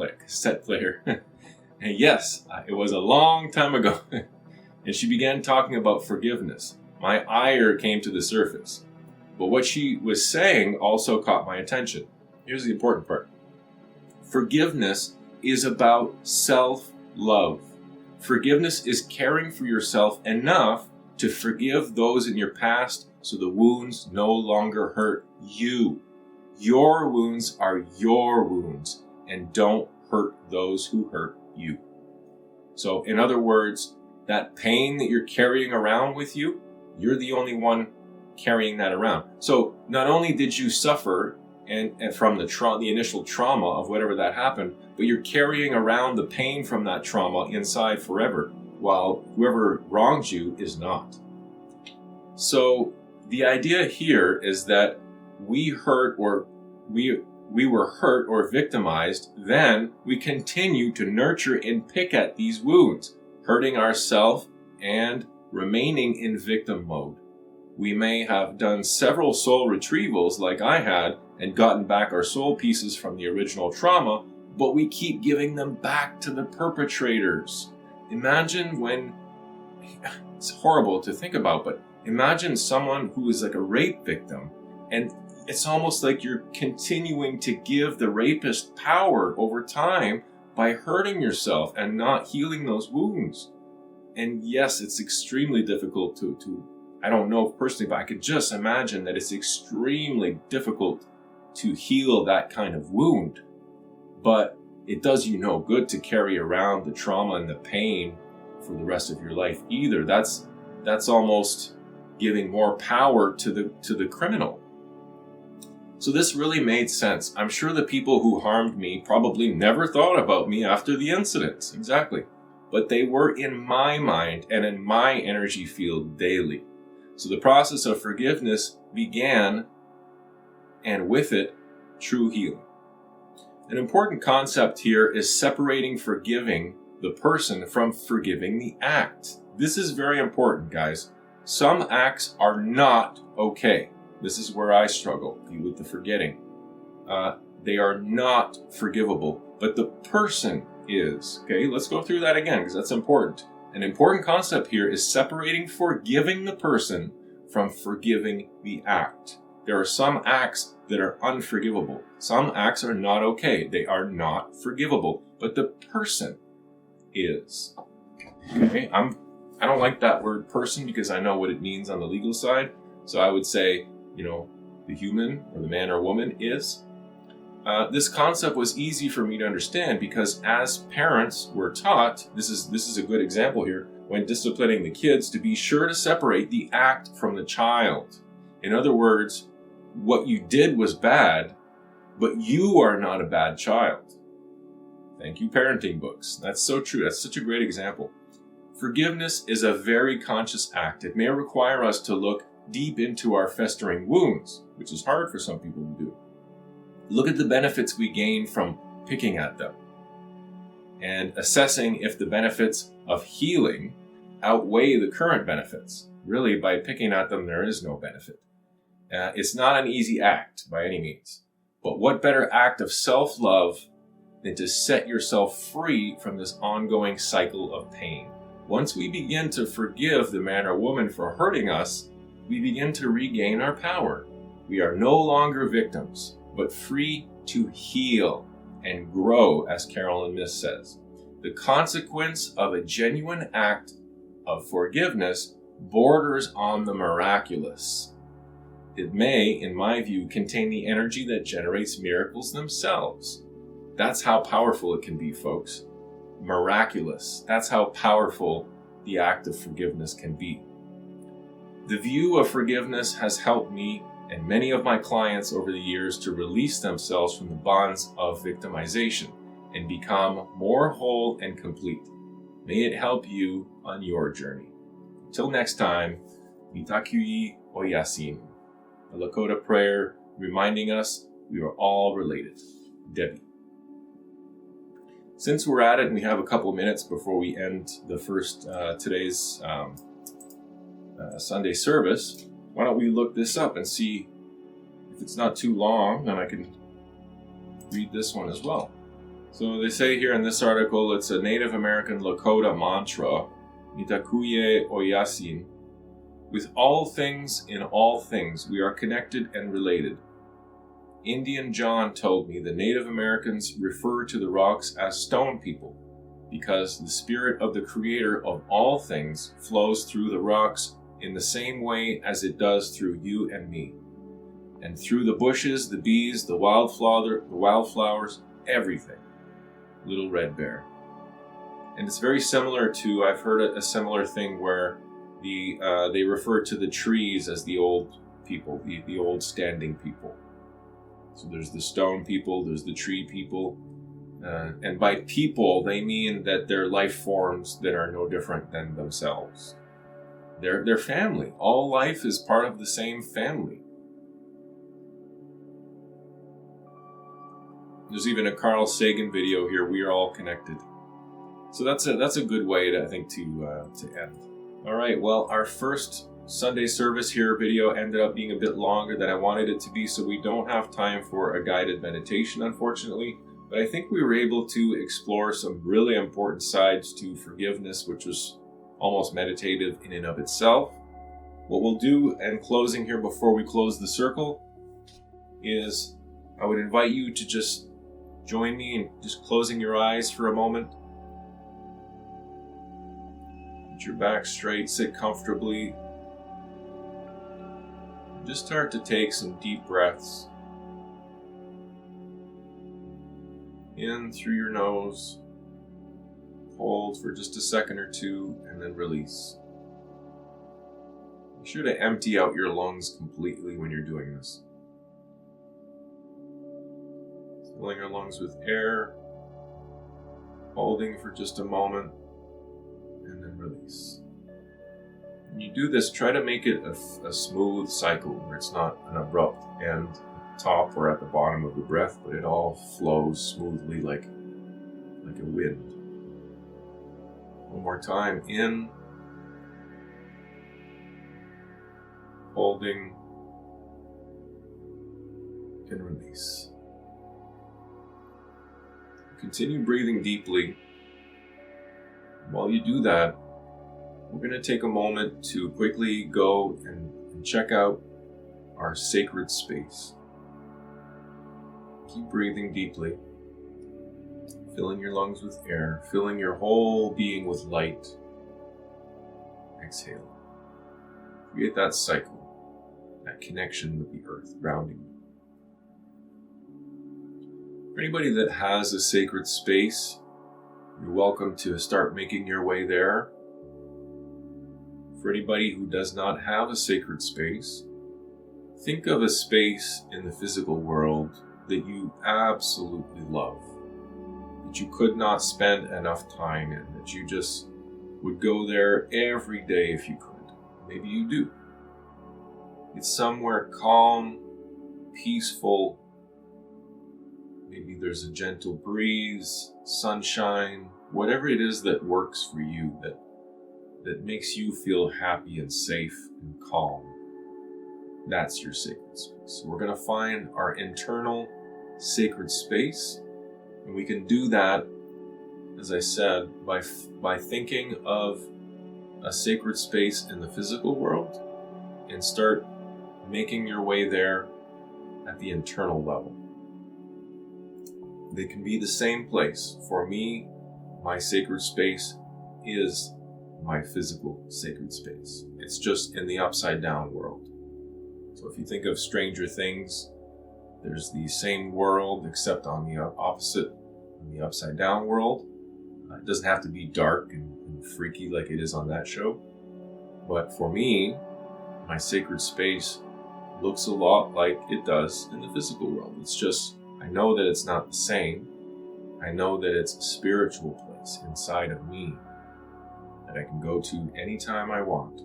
player. And yes, it was a long time ago. And she began talking about forgiveness. My ire came to the surface. But what she was saying also caught my attention. Here's the important part. Forgiveness is about self-love. Forgiveness is caring for yourself enough to forgive those in your past so the wounds no longer hurt you. Your wounds are your wounds, and don't hurt those who hurt you. So in other words, that pain that you're carrying around with you, you're the only one carrying that around. So not only did you suffer and from the initial trauma of whatever that happened, but you're carrying around the pain from that trauma inside forever, while whoever wronged you is not. So the idea here is that we were hurt or victimized, then we continue to nurture and pick at these wounds, hurting ourselves and remaining in victim mode. We may have done several soul retrievals like I had and gotten back our soul pieces from the original trauma, but we keep giving them back to the perpetrators. Imagine when, it's horrible to think about, but imagine someone who is like a rape victim, and it's almost like you're continuing to give the rapist power over time by hurting yourself and not healing those wounds. And yes, it's extremely difficult to I don't know personally, but I could just imagine that it's extremely difficult to heal that kind of wound. But it does you no good to carry around the trauma and the pain for the rest of your life either. That's almost giving more power to the criminal. So this really made sense. I'm sure the people who harmed me probably never thought about me after the incident. Exactly. But they were in my mind and in my energy field daily. So the process of forgiveness began, and with it, true healing. An important concept here is separating forgiving the person from forgiving the act. This is very important, guys. Some acts are not okay. This is where I struggle with the forgetting. They are not forgivable, but the person is. Okay, let's go through that again because that's important. An important concept here is separating forgiving the person from forgiving the act. There are some acts that are unforgivable. Some acts are not okay. They are not forgivable, but the person is. Okay, I don't like that word person because I know what it means on the legal side. So I would say, the human or the man or woman is. This concept was easy for me to understand because as parents were taught, this is a good example here, when disciplining the kids, to be sure to separate the act from the child. In other words, what you did was bad, but you are not a bad child. Thank you, parenting books. That's so true. That's such a great example. Forgiveness is a very conscious act. It may require us to look deep into our festering wounds, which is hard for some people to do. Look at the benefits we gain from picking at them and assessing if the benefits of healing outweigh the current benefits. Really, by picking at them, there is no benefit. It's not an easy act by any means. But what better act of self-love than to set yourself free from this ongoing cycle of pain? Once we begin to forgive the man or woman for hurting us, we begin to regain our power. We are no longer victims, but free to heal and grow, as Carolyn Myss says. The consequence of a genuine act of forgiveness borders on the miraculous. It may, in my view, contain the energy that generates miracles themselves. That's how powerful it can be, folks. Miraculous. That's how powerful the act of forgiveness can be. The view of forgiveness has helped me and many of my clients over the years to release themselves from the bonds of victimization and become more whole and complete. May it help you on your journey. Until next time, Mitakuye Oyasin. A Lakota prayer reminding us we are all related. Debbie. Since we're at it and we have a couple of minutes before we end the first today's Sunday service, why don't we look this up and see if it's not too long, then I can read this one as well. So they say here in this article, it's a Native American Lakota mantra, Mitakuye Oyasin. With all things in all things, we are connected and related. Indian John told me the Native Americans refer to the rocks as stone people because the spirit of the creator of all things flows through the rocks in the same way as it does through you and me. And through the bushes, the bees, the wildflowers, everything. Little Red Bear. And it's very similar to, I've heard a similar thing where they refer to the trees as the old people, the old standing people. So there's the stone people, there's the tree people. And by people, they mean that they're life forms that are no different than themselves. They're family. All life is part of the same family. There's even a Carl Sagan video here, We Are All Connected. So that's a good way to, I think, to end. All right, well, our first Sunday service here video ended up being a bit longer than I wanted it to be, so we don't have time for a guided meditation, unfortunately. But I think we were able to explore some really important sides to forgiveness, which was almost meditative in and of itself. What we'll do in closing here before we close the circle is I would invite you to just join me in just closing your eyes for a moment. Get your back straight, sit comfortably. Just start to take some deep breaths. In through your nose, hold for just a second or two, and then release. Be sure to empty out your lungs completely when you're doing this. Filling your lungs with air, holding for just a moment, and then release. When you do this, try to make it a smooth cycle where it's not an abrupt end at the top or at the bottom of the breath, but it all flows smoothly like a wind. One more time. In, holding, and release. Continue breathing deeply. While you do that, we're going to take a moment to quickly go and check out our sacred space. Keep breathing deeply, filling your lungs with air, filling your whole being with light. Exhale. Create that cycle, that connection with the earth, grounding you. For anybody that has a sacred space, you're welcome to start making your way there. For anybody who does not have a sacred space, think of a space in the physical world that you absolutely love, that you could not spend enough time in, that you just would go there every day if you could. Maybe you do. It's somewhere calm, peaceful. Maybe there's a gentle breeze, sunshine, whatever it is that works for you, that makes you feel happy and safe and calm. That's your sacred space. So we're going to find our internal sacred space, and we can do that, as I said, by thinking of a sacred space in the physical world and start making your way there at the internal level. They can be the same place. For me, my sacred space is my physical sacred space. It's just in the upside down world. So if you think of Stranger Things, there's the same world except on the opposite, in the upside down world. It doesn't have to be dark and freaky like it is on that show. But for me, my sacred space looks a lot like it does in the physical world. It's just, I know that it's not the same. I know that it's a spiritual place inside of me that I can go to anytime I want.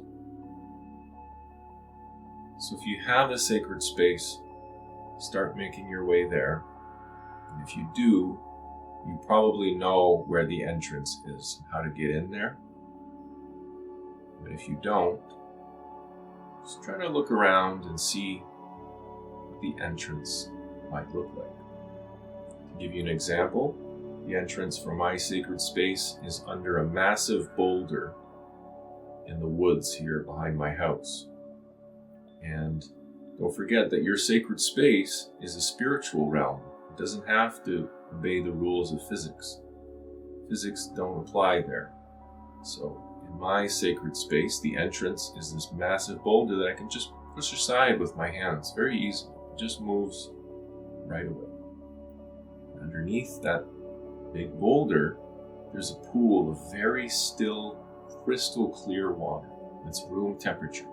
So if you have a sacred space, start making your way there. And if you do, you probably know where the entrance is, how to get in there. But if you don't, just try to look around and see what the entrance might look like. To give you an example, the entrance for my sacred space is under a massive boulder in the woods here behind my house. And don't forget that your sacred space is a spiritual realm. It doesn't have to obey the rules of physics. Physics don't apply there. So in my sacred space, the entrance is this massive boulder that I can just push aside with my hands very easily. It just moves right away. And underneath that big boulder, there's a pool of very still, crystal clear water. It's room temperature.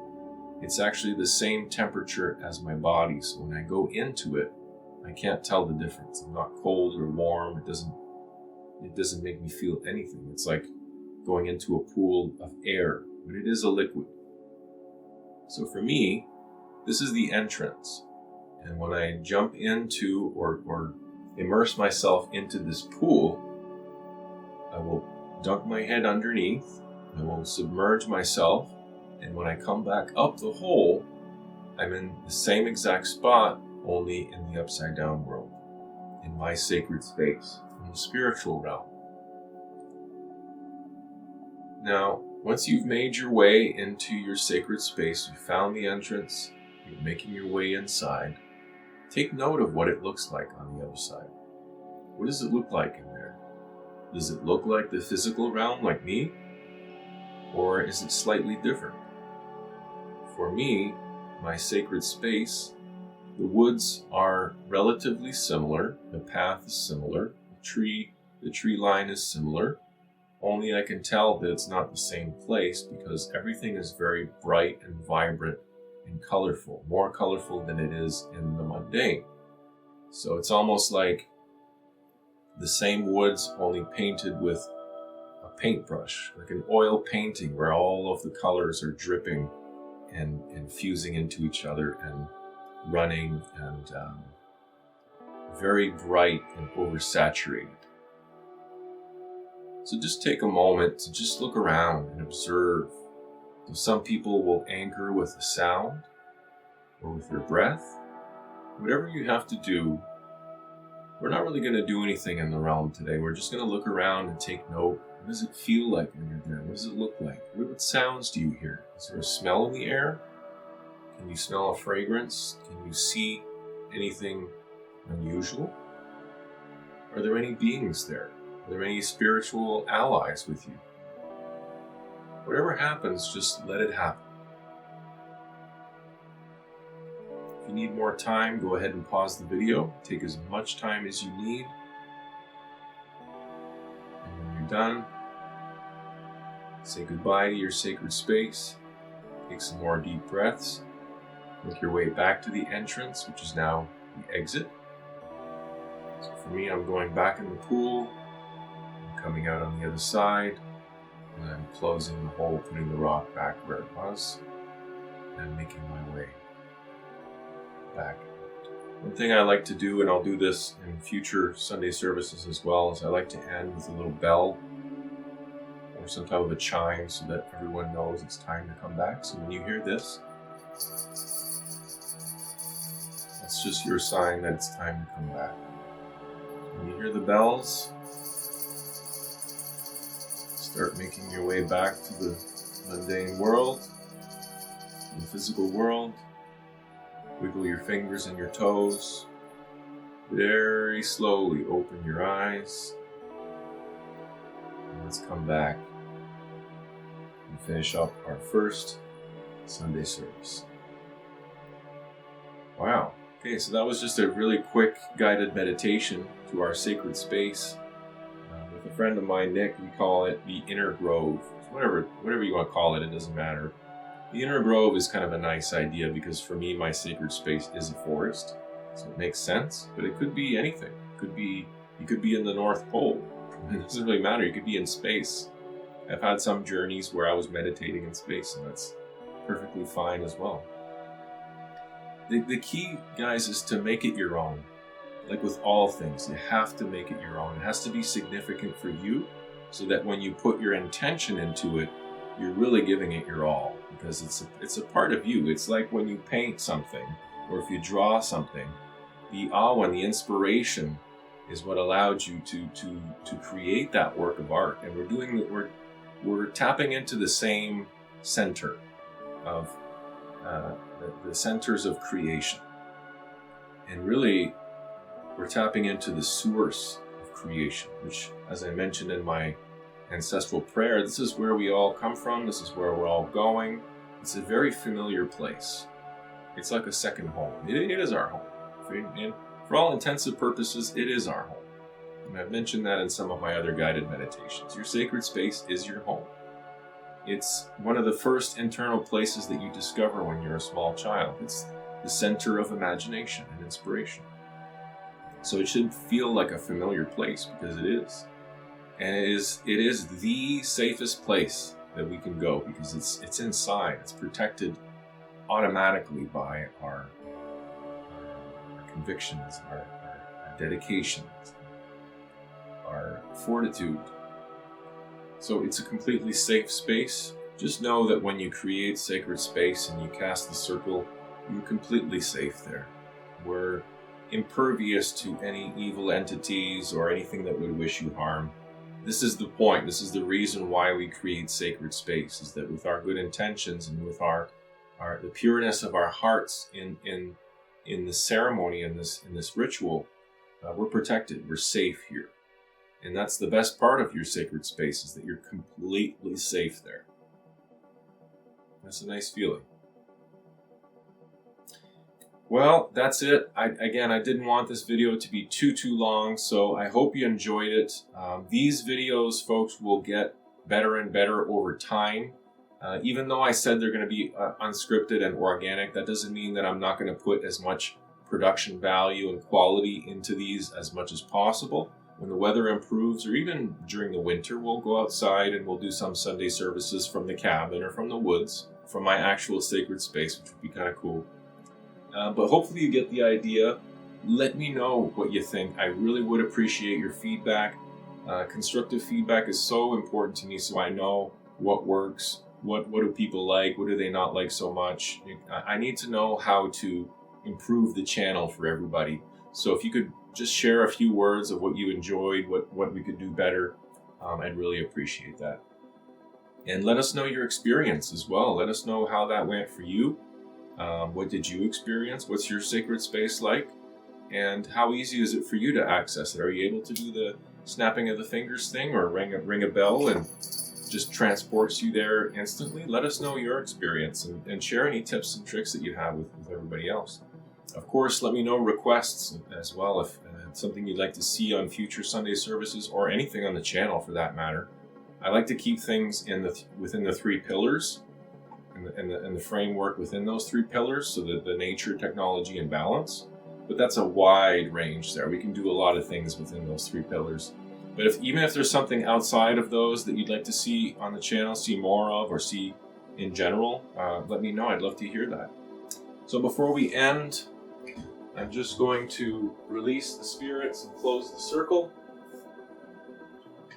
It's actually the same temperature as my body, so when I go into it, I can't tell the difference. I'm not cold or warm. It doesn't make me feel anything. It's like going into a pool of air, but it is a liquid. So for me, this is the entrance. And when I jump into or immerse myself into this pool, I will dunk my head underneath, I will submerge myself, and when I come back up the hole, I'm in the same exact spot, only in the upside down world, in my sacred space, in the spiritual realm. Now, once you've made your way into your sacred space, you found the entrance, you're making your way inside, take note of what it looks like on the other side. What does it look like in there? Does it look like the physical realm, like me? Or is it slightly different? For me, my sacred space, the woods are relatively similar, the path is similar, The tree line is similar, only I can tell that it's not the same place because everything is very bright and vibrant and colorful, more colorful than it is in the mundane. So it's almost like the same woods, only painted with a paintbrush, like an oil painting where all of the colors are dripping and fusing into each other and running and very bright and oversaturated. So just take a moment to just look around and observe. So some people will anchor with a sound or with their breath. Whatever you have to do, we're not really going to do anything in the realm today. We're just going to look around and take note. What does it feel like when you're there? What does it look like? What sounds do you hear? Is there a smell in the air? Can you smell a fragrance? Can you see anything unusual? Are there any beings there? Are there any spiritual allies with you? Whatever happens, just let it happen. If you need more time, go ahead and pause the video. Take as much time as you need. And when you're done, say goodbye to your sacred space. Take some more deep breaths. Make your way back to the entrance, which is now the exit. So for me, I'm going back in the pool. I'm coming out on the other side. And I'm closing the hole, putting the rock back where it was. And making my way back. One thing I like to do, and I'll do this in future Sunday services as well, is I like to end with a little bell or some type of a chime so that everyone knows it's time to come back. So when you hear this, that's just your sign that it's time to come back. When you hear the bells, start making your way back to the mundane world, the physical world. Wiggle your fingers and your toes. Very slowly open your eyes. And let's come back and finish up our first Sunday service. Wow. Okay, so that was just a really quick guided meditation to our sacred space. With a friend of mine, Nick, we call it the inner grove. Whatever you want to call it, it doesn't matter. The inner grove is kind of a nice idea because for me, my sacred space is a forest, so it makes sense. But it could be anything. You could be in the North Pole. It doesn't really matter. You could be in space. I've had some journeys where I was meditating in space, and that's perfectly fine as well. The key, guys, is to make it your own. Like with all things, you have to make it your own. It has to be significant for you, so that when you put your intention into it, you're really giving it your all, because it's a part of you. It's like when you paint something, or if you draw something, the awe and the inspiration is what allowed you to create that work of art. And we're tapping into the same center of the centers of creation, and really we're tapping into the source of creation, which, as I mentioned in my ancestral prayer, this is where we all come from. This is where we're all going. It's a very familiar place. It's like a second home. It is our home. And for all intensive purposes, it is our home. And I've mentioned that in some of my other guided meditations. Your sacred space is your home. It's one of the first internal places that you discover when you're a small child. It's the center of imagination and inspiration. So it should feel like a familiar place, because it is. And it is the safest place that we can go, because it's inside. It's protected automatically by our convictions, our dedications, our fortitude. So it's a completely safe space. Just know that when you create sacred space and you cast the circle, you're completely safe there. We're impervious to any evil entities or anything that would wish you harm. This is the point. This is the reason why we create sacred space, is that with our good intentions and with the pureness of our hearts in the ceremony, in this ritual, we're protected. We're safe here. And that's the best part of your sacred space, is that you're completely safe there. That's a nice feeling. Well, that's it. I didn't want this video to be too long, so I hope you enjoyed it. These videos, folks, will get better and better over time. Even though I said they're going to be unscripted and organic, that doesn't mean that I'm not going to put as much production value and quality into these as much as possible. When the weather improves, or even during the winter, we'll go outside and we'll do some Sunday services from the cabin or from the woods, from my actual sacred space, which would be kind of cool. But hopefully you get the idea. Let me know what you think. I really would appreciate your feedback. Constructive feedback is so important to me, so I know what works, what do people like, what do they not like so much. I need to know how to improve the channel for everybody. So if you could just share a few words of what you enjoyed, what we could do better, I'd really appreciate that. And let us know your experience as well. Let us know how that went for you. What did you experience? What's your sacred space like? And how easy is it for you to access it? Are you able to do the snapping of the fingers thing, or ring a bell and just transports you there instantly? Let us know your experience and share any tips and tricks that you have with everybody else. Of course, let me know requests as well, if something you'd like to see on future Sunday services, or anything on the channel for that matter. I like to keep things within the three pillars and the framework within those three pillars, so that the nature, technology, and balance. But that's a wide range there. We can do a lot of things within those three pillars. But even if there's something outside of those that you'd like to see on the channel, see more of, or see in general, let me know. I'd love to hear that. So before we end, I'm just going to release the spirits and close the circle.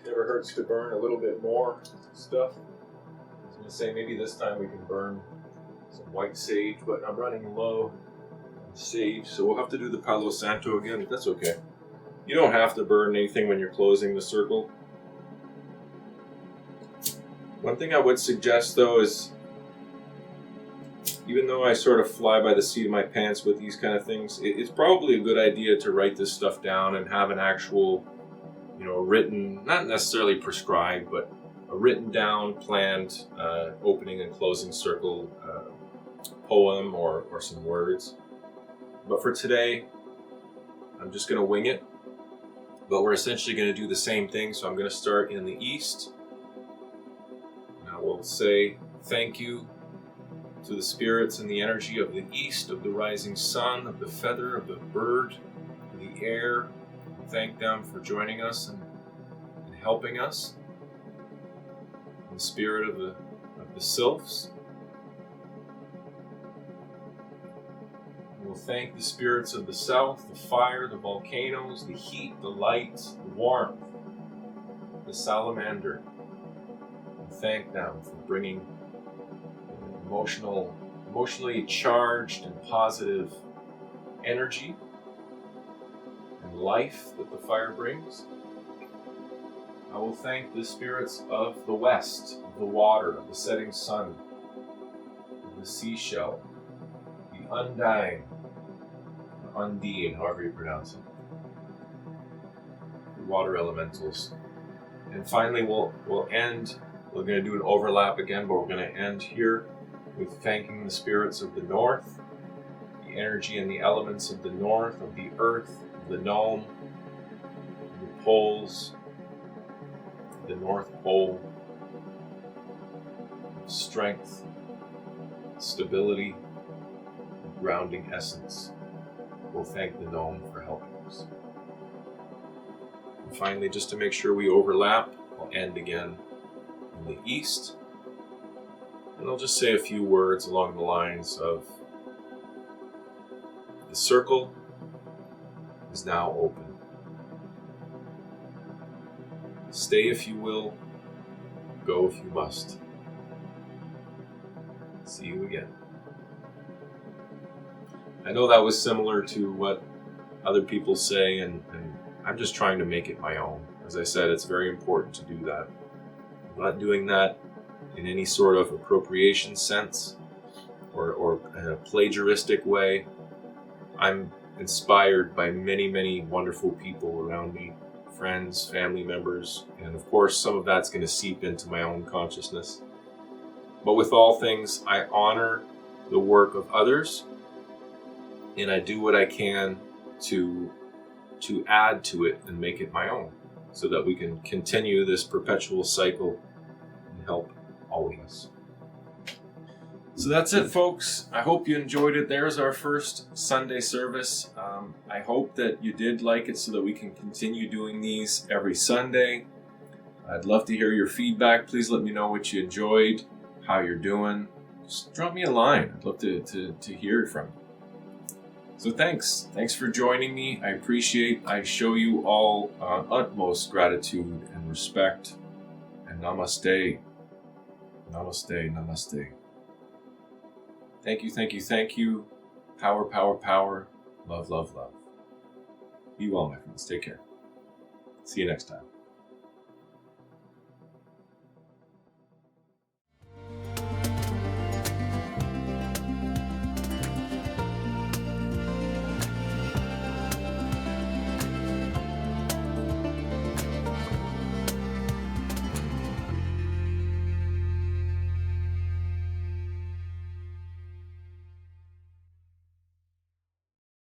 Never hurts to burn a little bit more stuff. I was going to say maybe this time we can burn some white sage, but I'm running low on sage, so we'll have to do the Palo Santo again, but that's okay. You don't have to burn anything when you're closing the circle. One thing I would suggest, though, is even though I sort of fly by the seat of my pants with these kind of things, it's probably a good idea to write this stuff down and have an actual, written, not necessarily prescribed, but a written down, planned opening and closing circle poem or some words. But for today, I'm just going to wing it. But we're essentially going to do the same thing. So I'm going to start in the east. And I will say thank you to the spirits and the energy of the east, of the rising sun, of the feather, of the bird, of the air. And thank them for joining us and helping us. And the spirit of the sylphs. We'll thank the spirits of the south, the fire, the volcanoes, the heat, the light, the warmth, the salamander. And thank them for bringing emotionally charged and positive energy and life that the fire brings. I will thank the spirits of the west, of the water, of the setting sun, of the seashell, the undying, Undine, however you pronounce it, the water elementals. And finally, we'll end. We're going to do an overlap again, but we're going to end here with thanking the spirits of the north, the energy and the elements of the north, of the earth, of the gnome, the poles, the North Pole, strength, stability, grounding essence. We'll thank the gnome for helping us. And finally, just to make sure we overlap, I'll end again in the east. And I'll just say a few words along the lines of the circle is now open. Stay if you will, go if you must. See you again. I know that was similar to what other people say, and I'm just trying to make it my own. As I said, it's very important to do that. I'm not doing that in any sort of appropriation sense or in a plagiaristic way. I'm inspired by many, many wonderful people around me, friends, family members, and of course some of that's going to seep into my own consciousness. But with all things, I honor the work of others, and I do what I can to add to it and make it my own, so that we can continue this perpetual cycle and help all of us. So that's it, folks. I hope you enjoyed it. There's our first Sunday service. I hope that you did like it, so that we can continue doing these every Sunday. I'd love to hear your feedback. Please let me know what you enjoyed, how you're doing. Just drop me a line. I'd love to hear from you. So thanks for joining me. I show you all utmost gratitude and respect. And namaste. Namaste, namaste. Thank you. Power, power, power. Love, love, love. Be well, my friends. Take care. See you next time.